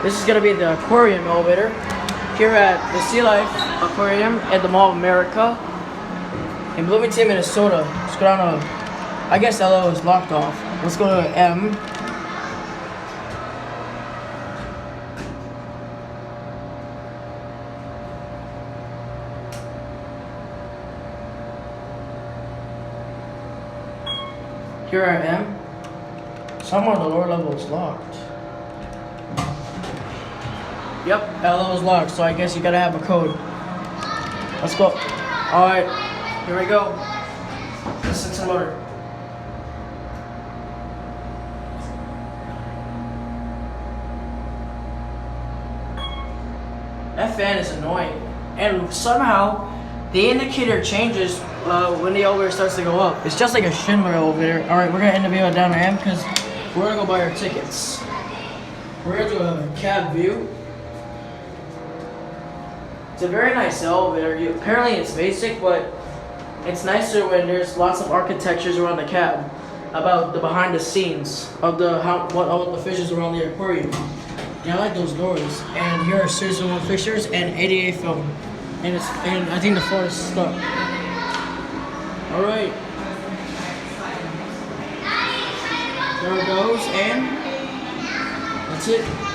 This is gonna be the Aquarium elevator here at the Sea Life Aquarium at the Mall of America in Bloomington, Minnesota. Let's go down to, I guess LO is locked off. Let's go to M. Here I am. Somewhere the lower level is locked. Yep, LO is locked, so I guess you gotta have a code. Let's go. Alright, here we go. Listen to the motor. That fan is annoying. And somehow, the indicator changes when the elevator starts to go up. It's just like a Schindler elevator. Alright, we're gonna end the video down to M because we're gonna go buy our tickets. We're gonna do a cab view. It's a very nice elevator. Apparently it's basic, but it's nicer when there's lots of architectures around the cab about the behind the scenes of what the fishes around the aquarium. Yeah, I like those doors. And here are Series 1 fixtures and ADA film. And I think the floor is stuck. Alright. There it goes, and that's it.